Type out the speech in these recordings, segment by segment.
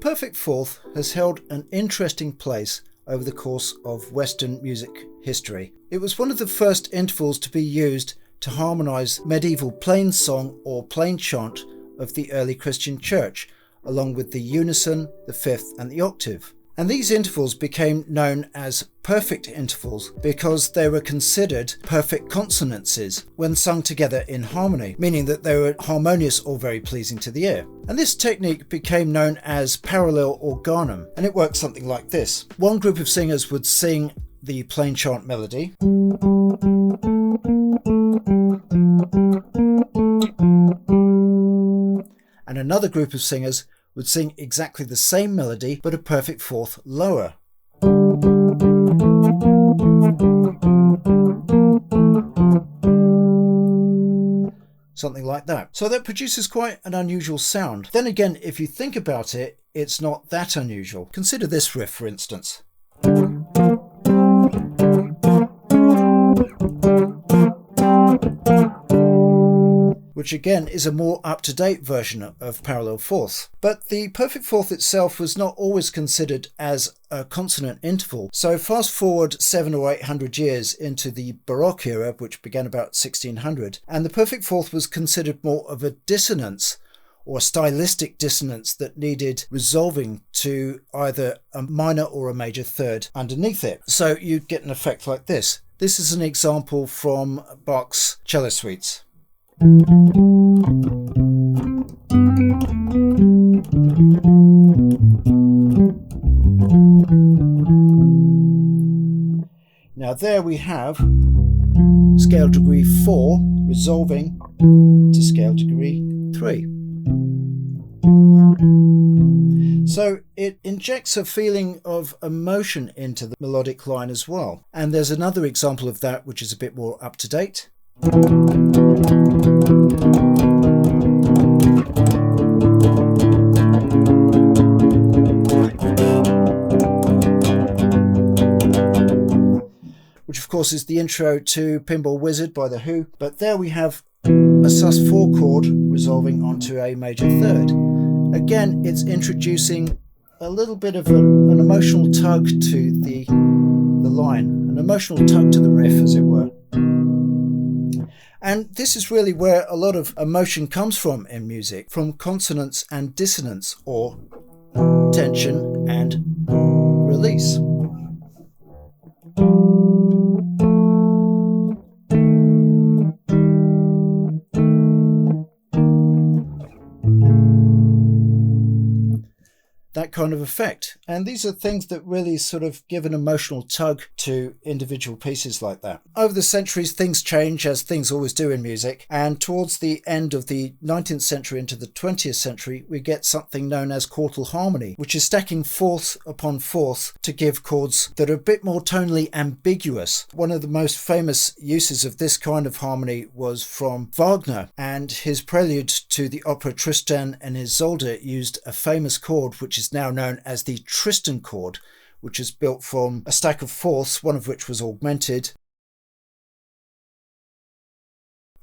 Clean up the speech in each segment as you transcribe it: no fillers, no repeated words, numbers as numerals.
perfect fourth has held an interesting place over the course of Western music history. It was one of the first intervals to be used to harmonise medieval plain song or plain chant of the early Christian church, along with the unison, the fifth and the octave. And these intervals became known as perfect intervals because they were considered perfect consonances when sung together in harmony, meaning that they were harmonious or very pleasing to the ear. And this technique became known as parallel organum, and it works something like this. One group of singers would sing the plain chant melody, and another group of singers would sing exactly the same melody but a perfect fourth lower. Something like that. So that produces quite an unusual sound. Then again, if you think about it, it's not that unusual. Consider this riff, for instance. Which again is a more up-to-date version of parallel fourths. But the perfect fourth itself was not always considered as a consonant interval. So fast forward 700 or 800 years into the Baroque era, which began about 1600, and the perfect fourth was considered more of a dissonance, or a stylistic dissonance that needed resolving to either a minor or a major third underneath it. So you'd get an effect like this. This is an example from Bach's cello suites. Now there we have scale degree 4 resolving to scale degree 3. So it injects a feeling of emotion into the melodic line as well. And there's another example of that which is a bit more up to date. Which of course is the intro to Pinball Wizard by The Who, but there we have a sus4 chord resolving onto a major third. Again, it's introducing a little bit of an emotional tug to the line, an emotional tug to the riff, as it were. And this is really where a lot of emotion comes from in music, from consonance and dissonance, or tension and release. That kind of effect. And these are things that really sort of give an emotional tug to individual pieces like that. Over the centuries, things change, as things always do in music, and towards the end of the 19th century into the 20th century, we get something known as chordal harmony, which is stacking fourth upon fourth to give chords that are a bit more tonally ambiguous. One of the most famous uses of this kind of harmony was from Wagner, and his prelude to the opera Tristan and Isolde used a famous chord which is now known as the Tristan chord, which is built from a stack of fourths, one of which was augmented.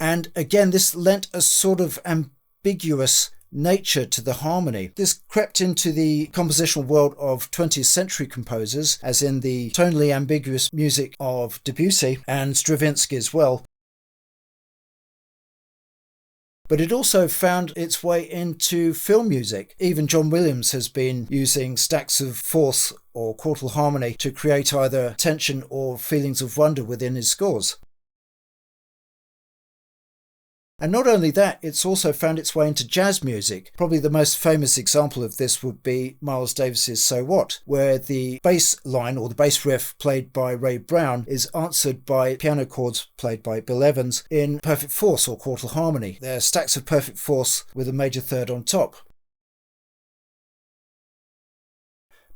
And again, this lent a sort of ambiguous nature to the harmony. This crept into the compositional world of 20th century composers, as in the tonally ambiguous music of Debussy and Stravinsky as well. But it also found its way into film music. Even John Williams has been using stacks of fourths or chordal harmony to create either tension or feelings of wonder within his scores. And not only that, it's also found its way into jazz music. Probably the most famous example of this would be Miles Davis's So What, where the bass line or the bass riff played by Ray Brown is answered by piano chords played by Bill Evans in perfect fourths or chordal harmony. They're stacks of perfect fourths with a major third on top.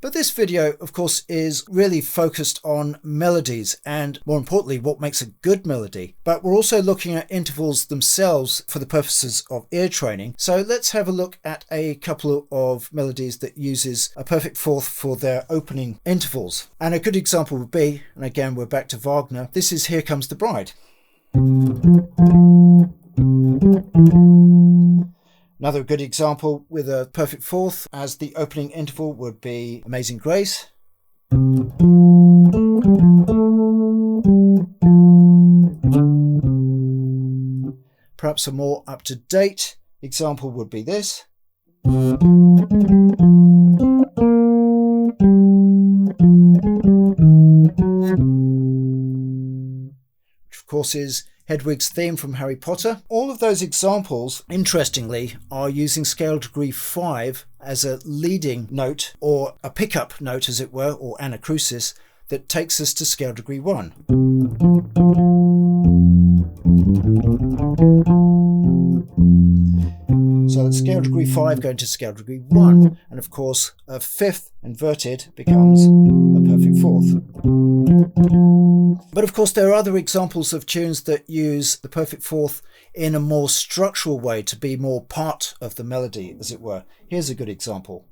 But this video, of course, is really focused on melodies and, more importantly, what makes a good melody. But we're also looking at intervals themselves for the purposes of ear training. So let's have a look at a couple of melodies that uses a perfect fourth for their opening intervals. And a good example would be, and again we're back to Wagner, this is Here Comes the Bride. Another good example with a perfect fourth as the opening interval would be Amazing Grace. Perhaps a more up-to-date example would be this. Which of course is Hedwig's theme from Harry Potter. All of those examples, interestingly, are using scale degree 5 as a leading note, or a pickup note as it were, or anacrusis, that takes us to scale degree 1. So that's scale degree 5 going to scale degree 1, and of course a fifth inverted becomes a perfect fourth. But of course there are other examples of tunes that use the perfect fourth in a more structural way to be more part of the melody, as it were. Here's a good example.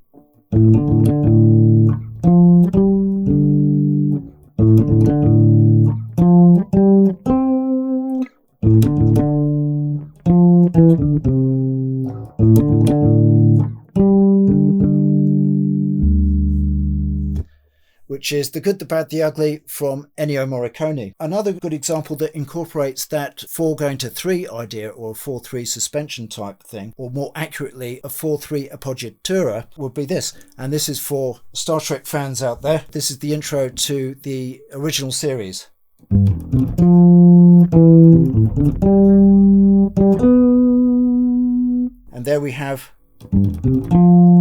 Which is The Good, the Bad, the Ugly from Ennio Morricone. Another good example that incorporates that 4 going to 3 idea, or a 4-3 suspension type thing, or more accurately a 4-3 appoggiatura, would be this. And this is for Star Trek fans out there. This is the intro to the original series. And there we have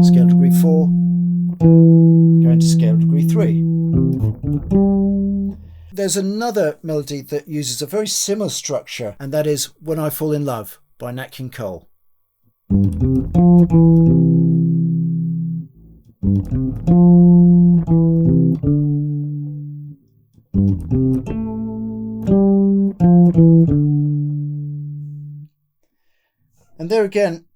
scale degree 4 going to scale degree 3. There's another melody that uses a very similar structure, and that is When I Fall in Love by Nat King Cole. And there again,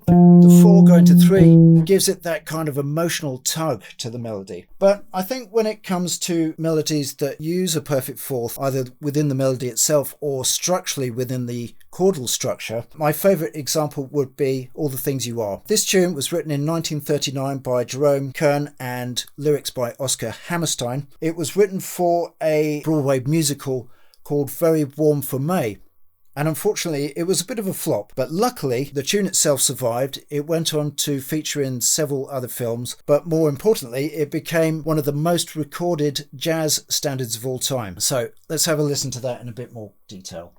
the 4 going to 3 gives it that kind of emotional tug to the melody. But I think when it comes to melodies that use a perfect fourth, either within the melody itself or structurally within the chordal structure, my favourite example would be All the Things You Are. This tune was written in 1939 by Jerome Kern and lyrics by Oscar Hammerstein. It was written for a Broadway musical called Very Warm for May. And unfortunately, it was a bit of a flop, but luckily the tune itself survived. It went on to feature in several other films, but more importantly, it became one of the most recorded jazz standards of all time. So let's have a listen to that in a bit more detail.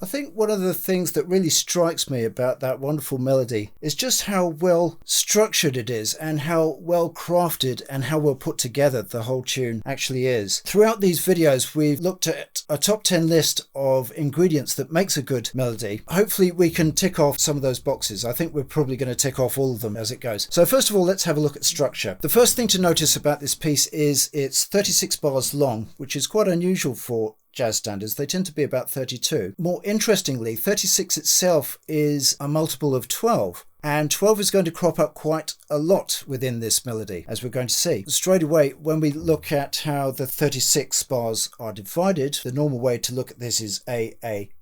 I think one of the things that really strikes me about that wonderful melody is just how well structured it is, and how well crafted and how well put together the whole tune actually is. Throughout these videos, we've looked at a top 10 list of ingredients that makes a good melody. Hopefully we can tick off some of those boxes. I think we're probably going to tick off all of them as it goes. So first of all, let's have a look at structure. The first thing to notice about this piece is it's 36 bars long, which is quite unusual for jazz standards. They tend to be about 32. More interestingly, 36 itself is a multiple of 12. And 12 is going to crop up quite a lot within this melody, as we're going to see. Straight away, when we look at how the 36 bars are divided, the normal way to look at this is A,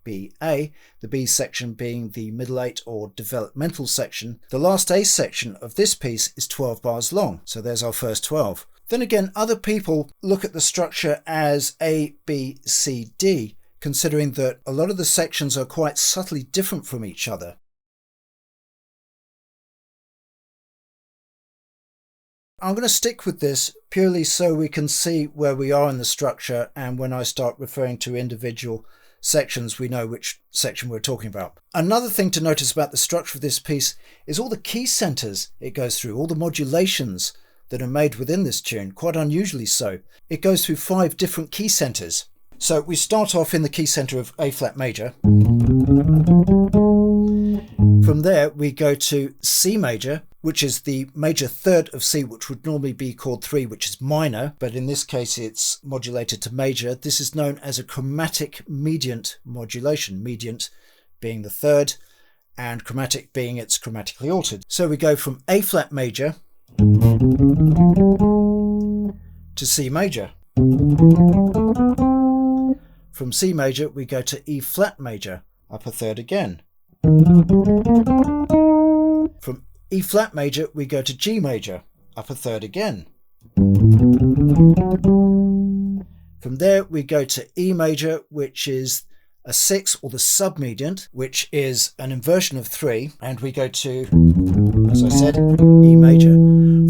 B, A, the B section being the middle 8 or developmental section. The last A section of this piece is 12 bars long, so there's our first 12. Then again, other people look at the structure as A, B, C, D, considering that a lot of the sections are quite subtly different from each other. I'm going to stick with this purely so we can see where we are in the structure, and when I start referring to individual sections, we know which section we're talking about. Another thing to notice about the structure of this piece is all the key centers it goes through, all the modulations that are made within this tune, quite unusually so. It goes through 5 different key centers. So we start off in the key center of A flat major. From there we go to C major, which is the major third of C, which would normally be chord 3, which is minor, but in this case it's modulated to major. This is known as a chromatic mediant modulation, mediant being the third and chromatic being it's chromatically altered. So we go from A flat major to C major. From C major we go to E flat major, up a third again. From E flat major we go to G major, up a third again. From there we go to E major, which is a 6 or the submediant, which is an inversion of 3, and we go to, as I said, E major.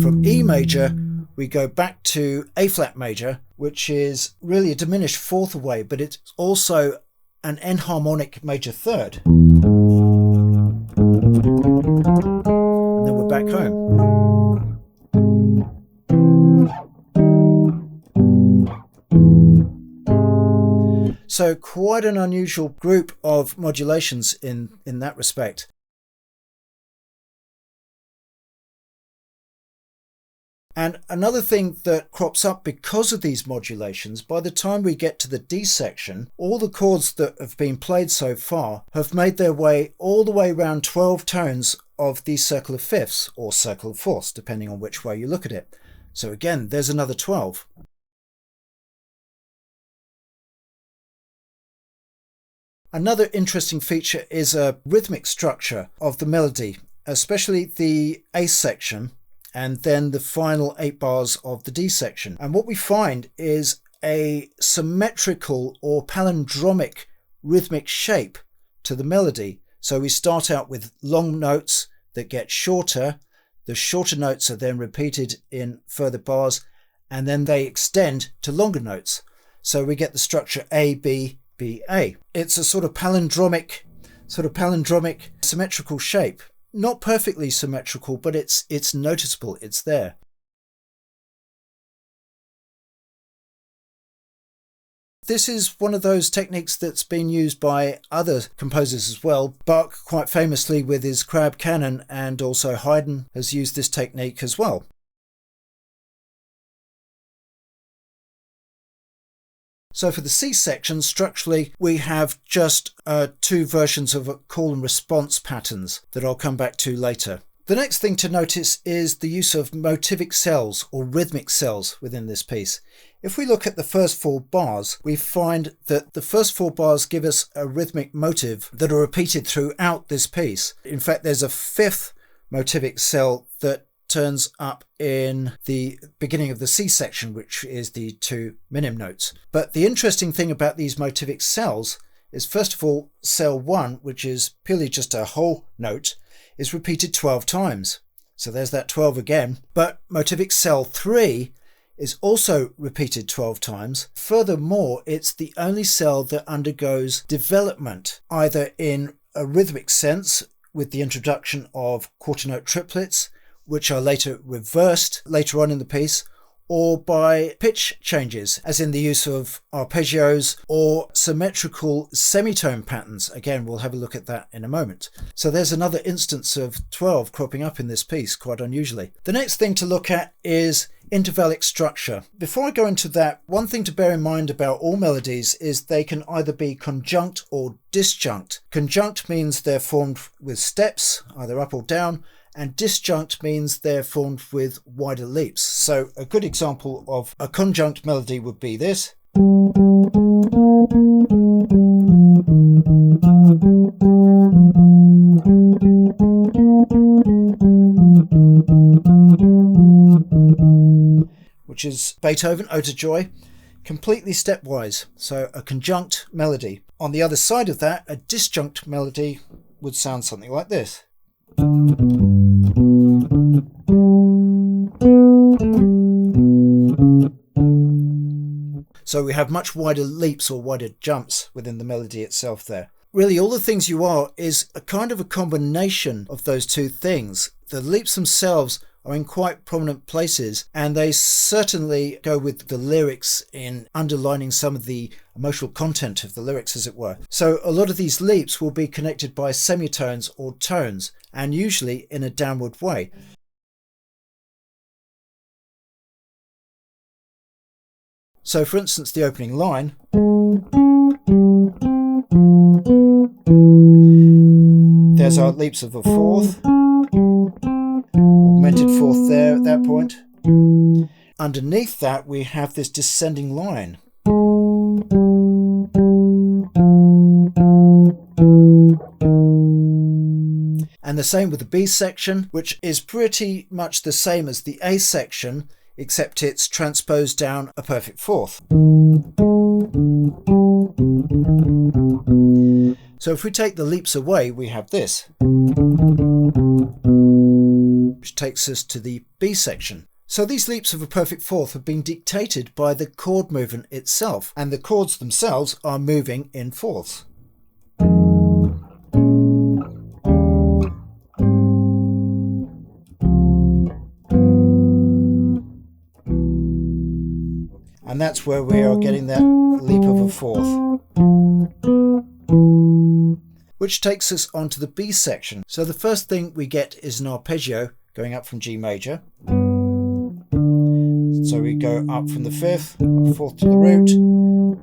From E major we go back to A flat major, which is really a diminished fourth away, but it's also an enharmonic major third. And then we're back home. So quite an unusual group of modulations in that respect. And another thing that crops up because of these modulations, by the time we get to the D section, all the chords that have been played so far have made their way all the way around 12 tones of the circle of fifths or circle of fourths, depending on which way you look at it. So again, there's another 12. Another interesting feature is a rhythmic structure of the melody, especially the A section and then the final 8 bars of the D section. And what we find is a symmetrical or palindromic rhythmic shape to the melody. So we start out with long notes that get shorter. The shorter notes are then repeated in further bars, and then they extend to longer notes. So we get the structure A, B, B, A. It's a sort of palindromic symmetrical shape. Not perfectly symmetrical, but it's noticeable, it's there. This is one of those techniques that's been used by other composers as well. Bach quite famously with his crab canon, and also Haydn has used this technique as well. So for the C section, structurally, we have just 2 versions of call and response patterns that I'll come back to later. The next thing to notice is the use of motivic cells or rhythmic cells within this piece. If we look at the first 4 bars, we find that the first 4 bars give us a rhythmic motive that are repeated throughout this piece. In fact, there's a 5th motivic cell that turns up in the beginning of the C section, which is the 2 minim notes. But the interesting thing about these motivic cells is, first of all, cell 1, which is purely just a whole note, is repeated 12 times. So there's that 12 again. But motivic cell 3 is also repeated 12 times. Furthermore, it's the only cell that undergoes development, either in a rhythmic sense with the introduction of quarter note triplets, which are later reversed later on in the piece, or by pitch changes, as in the use of arpeggios or symmetrical semitone patterns. Again, we'll have a look at that in a moment. So there's another instance of 12 cropping up in this piece, quite unusually. The next thing to look at is intervallic structure. Before I go into that, one thing to bear in mind about all melodies is they can either be conjunct or disjunct. Conjunct means they're formed with steps, either up or down, and disjunct means they're formed with wider leaps. So a good example of a conjunct melody would be this. Which is Beethoven, Ode to Joy, completely stepwise, so a conjunct melody. On the other side of that, a disjunct melody would sound something like this. So we have much wider leaps or wider jumps within the melody itself there. Really, All the Things You Are is a kind of a combination of those two things. The leaps themselves are in quite prominent places, and they certainly go with the lyrics in underlining some of the emotional content of the lyrics, as it were. So a lot of these leaps will be connected by semitones or tones, and usually in a downward way. So for instance, the opening line, there's our leaps of a fourth, augmented fourth there at that point. Underneath that we have this descending line. And the same with the B section, which is pretty much the same as the A section, except it's transposed down a perfect fourth. So if we take the leaps away, we have this, which takes us to the B section. So these leaps of a perfect fourth have been dictated by the chord movement itself, and the chords themselves are moving in fourths. And that's where we are getting that leap of a fourth, which takes us onto the B section. So the first thing we get is an arpeggio going up from G major. So we go up from the fifth, up a fourth to the root,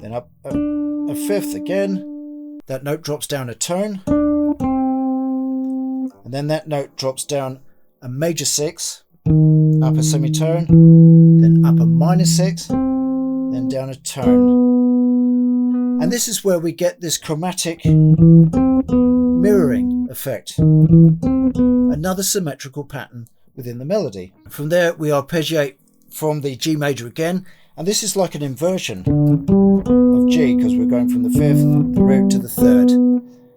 then up a fifth again. That note drops down a tone, and then that note drops down a major six, up a semitone, then up a minor six, then down a tone. And this is where we get this chromatic mirroring effect, another symmetrical pattern within the melody. From there we arpeggiate from the G major again, and this is like an inversion of G because we're going from the fifth, the root, to the third.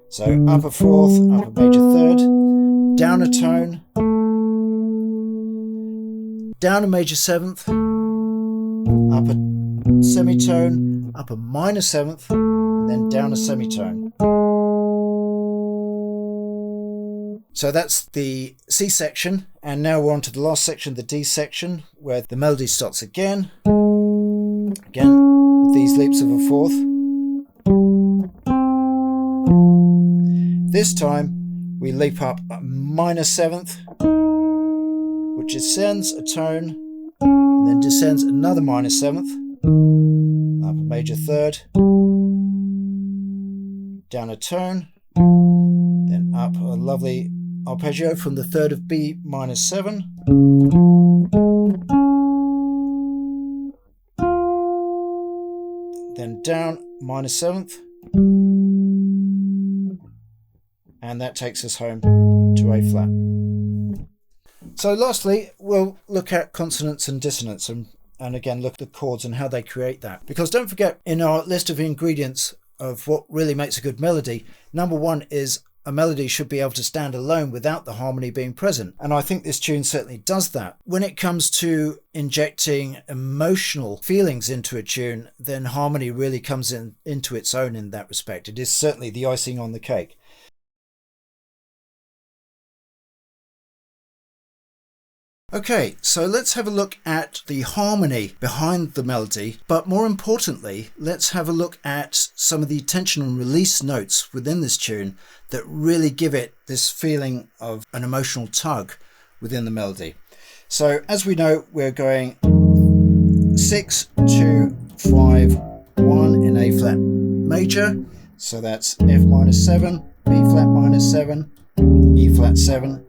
So up a fourth, up a major third, down a tone, down a major seventh, up a semitone, up a minor seventh, and then down a semitone. So that's the C section, and now we're on to the last section, the D section, where the melody starts again with these leaps of a fourth. This time we leap up a minor seventh, which ascends a tone, and then descends another minor seventh, up a major third, down a tone, then up a lovely arpeggio from the third of B minor 7, then down minor 7th, and that takes us home to A flat. So lastly, we'll look at consonance and dissonance, and again look at the chords and how they create that. Because don't forget, in our list of ingredients of what really makes a good melody, number one is a melody should be able to stand alone without the harmony being present. And I think this tune certainly does that. When it comes to injecting emotional feelings into a tune, then harmony really comes into its own in that respect. It is certainly the icing on the cake. Okay, so let's have a look at the harmony behind the melody, but more importantly, let's have a look at some of the tension and release notes within this tune that really give it this feeling of an emotional tug within the melody. So as we know, we're going 6, 2, 5, 1 in A flat major, so that's F minus 7, B flat minus 7, E flat 7,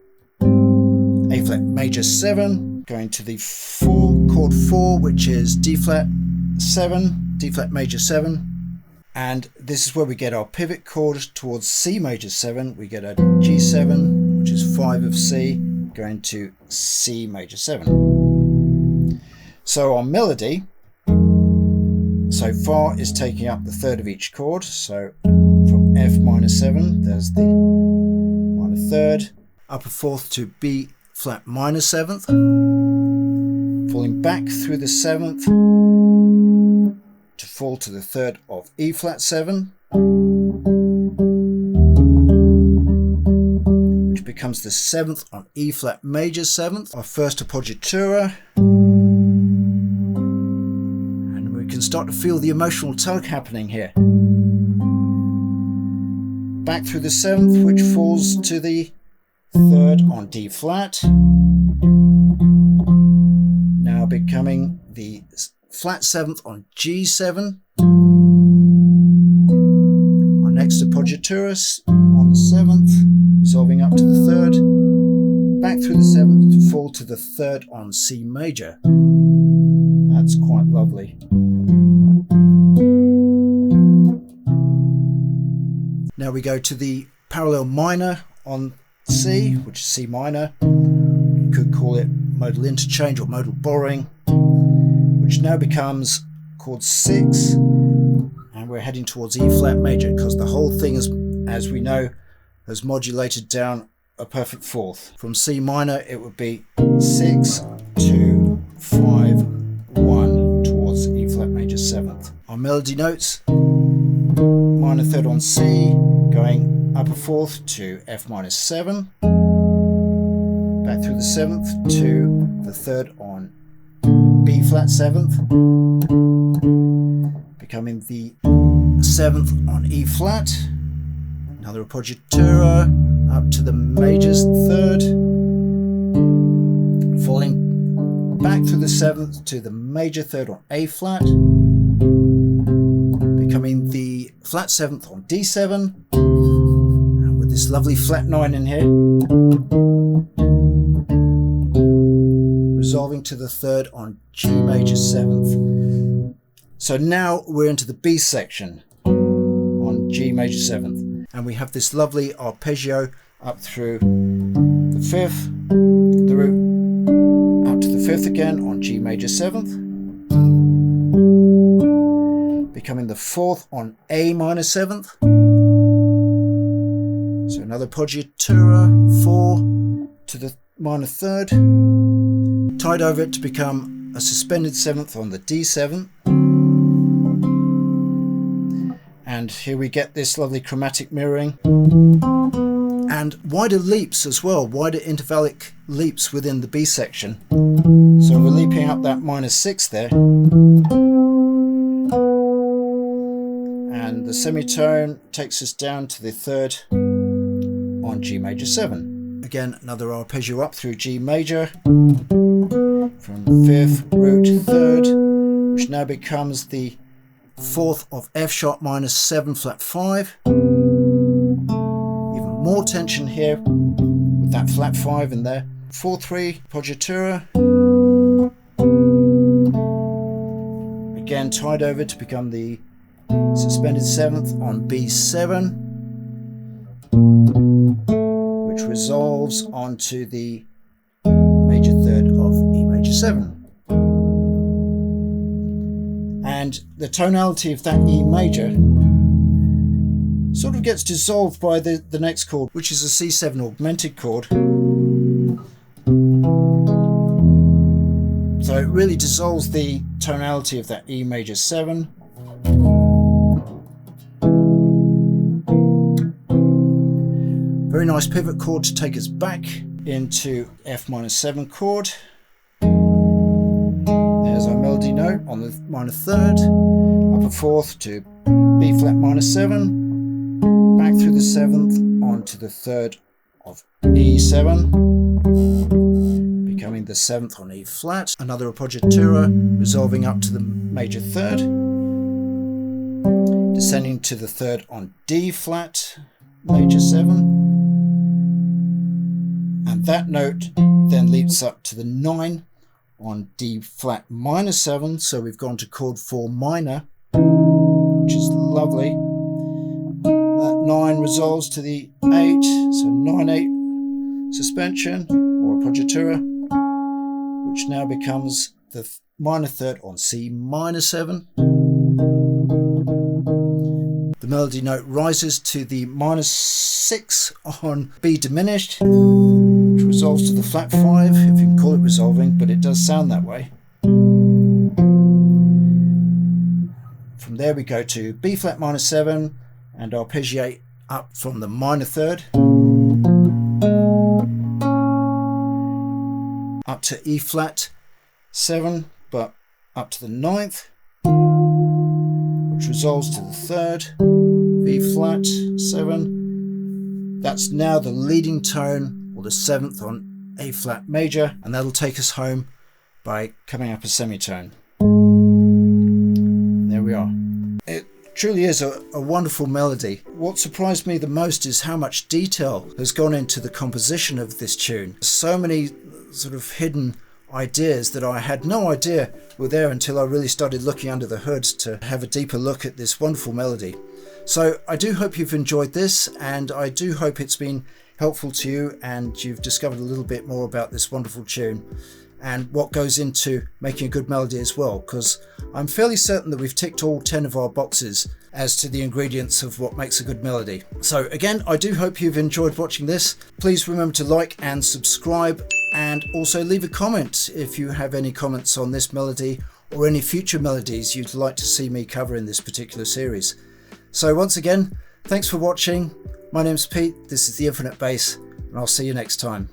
A flat major 7, going to the chord 4, which is D flat 7, D flat major 7, and this is where we get our pivot chord towards C major 7. We get a G7, which is 5 of C, going to C major 7. So our melody so far is taking up the third of each chord, so from F minor 7, there's the minor third, upper fourth to B flat minor 7th, falling back through the 7th to fall to the third of E flat 7, which becomes the 7th on E flat major 7th, our first appoggiatura, and we can start to feel the emotional tug happening here. Back through the 7th, which falls to the third on D flat, now becoming the flat 7th on G7, our next appoggiatura on the 7th, resolving up to the third, back through the 7th to fall to the third on C major. That's quite lovely. Now we go to the parallel minor on C, which is C minor. You could call it modal interchange or modal borrowing, which now becomes chord 6, and we're heading towards E flat major because the whole thing is, as we know, has modulated down a perfect fourth. From C minor it would be 6, 2, 5, 1 towards E flat major 7th. Our melody notes: minor third on C, going upper fourth to F minus 7, back through the 7th to the third on B flat 7th, becoming the 7th on E flat, another appoggiatura up to the major's third, falling back through the 7th to the major third on A flat, becoming the flat 7th on D7, and with this lovely flat 9 in here, resolving to the third on G major 7th. So now we're into the B section on G major 7th, and we have this lovely arpeggio up through the 5th, the root up to the 5th again on G major 7th, becoming the 4th on A minor 7th. So another appoggiatura, 4 to the minor 3rd, tied over it to become a suspended 7th on the D7. And here we get this lovely chromatic mirroring and wider leaps as well, wider intervallic leaps within the B section. So we're leaping up that minor 6 there, and the semitone takes us down to the 3rd on G major 7. Again, another arpeggio up through G major, from 5th root 3rd, which now becomes the 4th of F sharp minor 7 flat 5. Even more tension here with that flat 5 in there. 4-3 appoggiatura, again tied over to become the suspended 7th on B7, which resolves onto the major 3rd of E major 7. And the tonality of that E major sort of gets dissolved by the next chord, which is a C7 augmented chord. So it really dissolves the tonality of that E major 7. Very nice pivot chord to take us back into F minor 7 chord. melody note on the minor third, upper fourth to B flat minor 7, back through the 7th onto the 3rd of E7, becoming the 7th on E flat, another appoggiatura resolving up to the major 3rd, descending to the 3rd on D flat, major 7, and that note then leaps up to the 9 on D flat minor 7, so we've gone to chord 4 minor, which is lovely. That 9 resolves to the 8, so 9/8 suspension or appoggiatura, which now becomes the minor 3rd on C minor 7. The melody note rises to the minor 6 on B diminished, which resolves to the flat 5, if you can call it resolving, but it does sound that way. From there we go to B flat minor 7 and arpeggiate up from the minor 3rd up to E flat 7, but up to the 9th, which resolves to the 3rd, B flat 7. That's now the leading tone, or the 7th on A flat major, and that'll take us home by coming up a semitone. There we are. It truly is a wonderful melody. What surprised me the most is how much detail has gone into the composition of this tune. So many sort of hidden ideas that I had no idea were there until I really started looking under the hood to have a deeper look at this wonderful melody. So I do hope you've enjoyed this, and I do hope it's been helpful to you and you've discovered a little bit more about this wonderful tune and what goes into making a good melody as well, because I'm fairly certain that we've ticked all 10 of our boxes as to the ingredients of what makes a good melody. So again, I do hope you've enjoyed watching this. Please remember to like and subscribe, and also leave a comment if you have any comments on this melody or any future melodies you'd like to see me cover in this particular series. So once again, thanks for watching. My name's Pete, this is The Infinite Bass, and I'll see you next time.